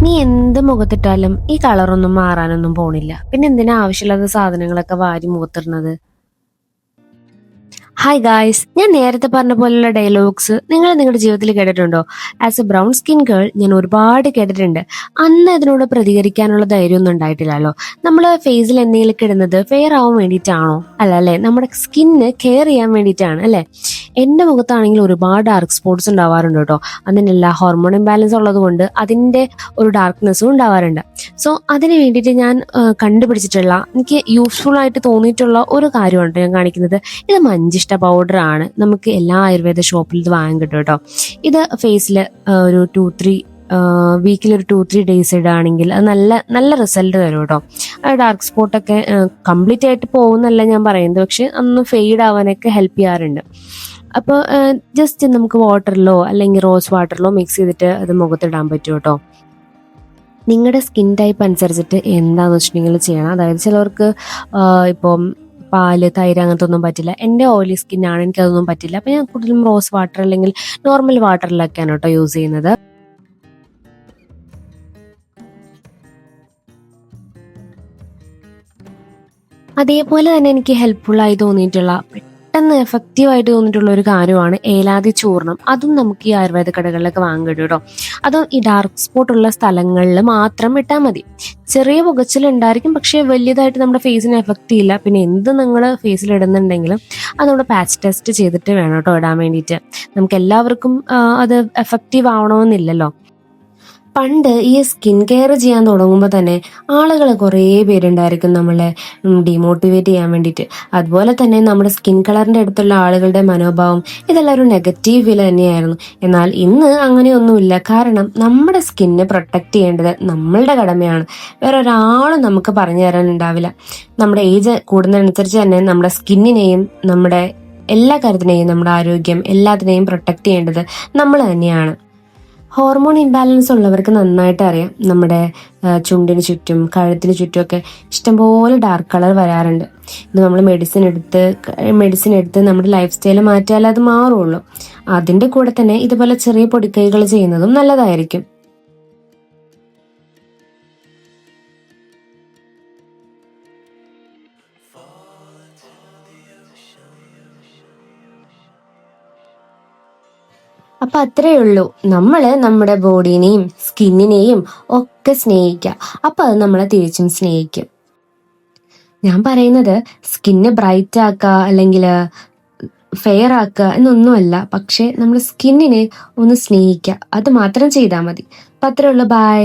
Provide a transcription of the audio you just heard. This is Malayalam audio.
നീ എന്ത് മുഖത്തിട്ടാലും ഈ കളറൊന്നും മാറാനൊന്നും പോണില്ല. പിന്നെ എന്തിനാ ആവശ്യമില്ലാത്ത സാധനങ്ങളൊക്കെ വാരി മുഖത്തിടുന്നത്? ഹായ് ഗായ്സ്, ഞാൻ നേരത്തെ പറഞ്ഞ പോലുള്ള ഡയലോഗ്സ് നിങ്ങൾ നിങ്ങളുടെ ജീവിതത്തിൽ കേട്ടിട്ടുണ്ടോ? As A brown skin girl ഞാൻ ഒരുപാട് കേട്ടിട്ടുണ്ട്. അന്ന് അതിനോട് പ്രതികരിക്കാനുള്ള ധൈര്യമൊന്നും ഉണ്ടായിട്ടില്ലല്ലോ. നമ്മൾ ഫേസിൽ എന്തെങ്കിലുമൊക്കെ ഇടുന്നത് ഫെയർ ആവാൻ വേണ്ടിയിട്ടാണോ? അല്ല അല്ലേ, നമ്മുടെ സ്കിന്ന് കെയർ ചെയ്യാൻ വേണ്ടിയിട്ടാണ് അല്ലേ? എൻ്റെ മുഖത്താണെങ്കിൽ ഒരുപാട് ഡാർക്ക് സ്പോട്ട്സ് ഉണ്ടാവാറുണ്ട് കേട്ടോ. അതിനെല്ലാം ഹോർമോൺ ഇംബാലൻസ് ഉള്ളത് കൊണ്ട് അതിൻ്റെ ഒരു ഡാർക്ക്നെസ്സും ഉണ്ടാവാറുണ്ട്. സോ അതിന് വേണ്ടിയിട്ട് ഞാൻ കണ്ടുപിടിച്ചിട്ടുള്ള എനിക്ക് യൂസ്ഫുൾ ആയിട്ട് തോന്നിയിട്ടുള്ള ഒരു കാര്യമാണ് ഞാൻ കാണിക്കുന്നത്. ഇത് മഞ്ചിഷ്ട പൗഡർ ആണ്. നമുക്ക് എല്ലാ ആയുർവേദ ഷോപ്പിൽ ഇത് വാങ്ങാൻ കിട്ടും കേട്ടോ. ഇത് ഫേസിൽ ഒരു 2-3 വീക്കിൽ ഒരു 2-3 ഡേയ്സ് ഇടുകയാണെങ്കിൽ അത് നല്ല നല്ല റിസൾട്ട് തരും കേട്ടോ. ഡാർക്ക് സ്പോട്ടൊക്കെ കംപ്ലീറ്റ് ആയിട്ട് പോകുന്നല്ല ഞാൻ പറയുന്നത്, പക്ഷെ ഒന്ന് ഫെയ്ഡ് ആവാനൊക്കെ ഹെൽപ്പ് ചെയ്യാറുണ്ട്. അപ്പോൾ ജസ്റ്റ് നമുക്ക് വാട്ടറിലോ അല്ലെങ്കിൽ റോസ് വാട്ടറിലോ മിക്സ് ചെയ്തിട്ട് അത് മുഖത്തിടാൻ പറ്റും കേട്ടോ. നിങ്ങളുടെ സ്കിൻ ടൈപ്പ് അനുസരിച്ചിട്ട് എന്താണെന്ന് വെച്ചിട്ടുണ്ടെങ്കിൽ ചെയ്യണം. അതായത് ചിലവർക്ക് ഇപ്പം പാല്, തൈര് അങ്ങനത്തെ ഒന്നും പറ്റില്ല. എൻ്റെ ഓയിലി സ്കിന്നാണ്, എനിക്കതൊന്നും പറ്റില്ല. അപ്പം ഞാൻ കൂടുതലും റോസ് വാട്ടർ അല്ലെങ്കിൽ നോർമൽ വാട്ടറിലൊക്കെയാണ് കേട്ടോ യൂസ് ചെയ്യുന്നത്. അതേപോലെ തന്നെ എനിക്ക് ഹെൽപ്ഫുള്ളായി തോന്നിയിട്ടുള്ള പെട്ടെന്ന് എഫക്റ്റീവായിട്ട് തോന്നിയിട്ടുള്ള ഒരു കാര്യമാണ് ഏലാതി ചൂർണം. അതും നമുക്ക് ഈ ആയുർവേദ കടകളിലൊക്കെ വാങ്ങാൻ കിട്ടും കേട്ടോ. അതും ഈ ഡാർക്ക് സ്പോട്ട് ഉള്ള സ്ഥലങ്ങളിൽ മാത്രം ഇട്ടാൽ മതി. ചെറിയ പുകച്ചിലുണ്ടായിരിക്കും, പക്ഷേ വലിയതായിട്ട് നമ്മുടെ ഫേസിനെ എഫക്റ്റ് ചെയ്യില്ല. പിന്നെ എന്ത് നിങ്ങൾ ഫേസിൽ ഇടുന്നുണ്ടെങ്കിലും അത് നമ്മുടെ പാച്ച് ടെസ്റ്റ് ചെയ്തിട്ട് വേണം കേട്ടോ ഇടാൻ വേണ്ടിയിട്ട്. നമുക്ക് എല്ലാവർക്കും അത് എഫക്റ്റീവ് ആവണമെന്നില്ലല്ലോ. പണ്ട് ഈ സ്കിൻ കെയർ ചെയ്യാൻ തുടങ്ങുമ്പോൾ തന്നെ ആളുകൾ കുറേ പേരുണ്ടായിരിക്കും നമ്മളെ ഡിമോട്ടിവേറ്റ് ചെയ്യാൻ വേണ്ടിയിട്ട്. അതുപോലെ തന്നെ നമ്മുടെ സ്കിൻ കളറിന്റെ അടുത്തുള്ള ആളുകളുടെ മനോഭാവം ഇതെല്ലാം ഒരു നെഗറ്റീവ് ഫീൽ തന്നെയായിരുന്നു. എന്നാൽ ഇന്ന് അങ്ങനെയൊന്നുമില്ല. കാരണം നമ്മുടെ സ്കിന്നെ പ്രൊട്ടക്ട് ചെയ്യേണ്ടത് നമ്മളുടെ കടമയാണ്. വേറെ ഒരാളും നമുക്ക് പറഞ്ഞു തരാനുണ്ടാവില്ല. നമ്മുടെ ഏജ് കൂടുന്നതനുസരിച്ച് തന്നെ നമ്മുടെ സ്കിന്നിനെയും നമ്മുടെ എല്ലാ കാര്യത്തിനെയും, നമ്മുടെ ആരോഗ്യം എല്ലാത്തിനെയും പ്രൊട്ടക്ട് ചെയ്യേണ്ടത് നമ്മൾ തന്നെയാണ്. ഹോർമോൺ ഇംബാലൻസ് ഉള്ളവർക്ക് നന്നായിട്ട് അറിയാം, നമ്മുടെ ചുണ്ടിന് ചുറ്റും കഴുത്തിന് ചുറ്റുമൊക്കെ ഇഷ്ടംപോലെ ഡാർക്ക് കളർ വരാറുണ്ട്. ഇത് നമ്മൾ മെഡിസിൻ എടുത്ത് നമ്മുടെ ലൈഫ് സ്റ്റൈൽ മാറ്റിയാലേ അത് മാറുള്ളൂ. അതിൻ്റെ കൂടെ തന്നെ ഇതുപോലെ ചെറിയ പൊടിക്കൈകൾ ചെയ്യുന്നതും നല്ലതായിരിക്കും. അപ്പൊ അത്രേ ഉള്ളൂ. നമ്മള് നമ്മുടെ ബോഡീനെയും സ്കിന്നിനെയും ഒക്കെ സ്നേഹിക്കുക. അപ്പൊ അത് നമ്മളെ തിരിച്ചും സ്നേഹിക്കും. ഞാൻ പറയുന്നത് സ്കിന്ന് ബ്രൈറ്റ് ആക്കുക അല്ലെങ്കിൽ ഫെയർ ആക്കുക എന്നൊന്നുമല്ല, പക്ഷെ നമ്മൾ സ്കിന്നിനെ ഒന്ന് സ്നേഹിക്കുക. അത് മാത്രം ചെയ്താൽ മതി. അപ്പൊ അത്രേ ഉള്ളൂ. ബൈ.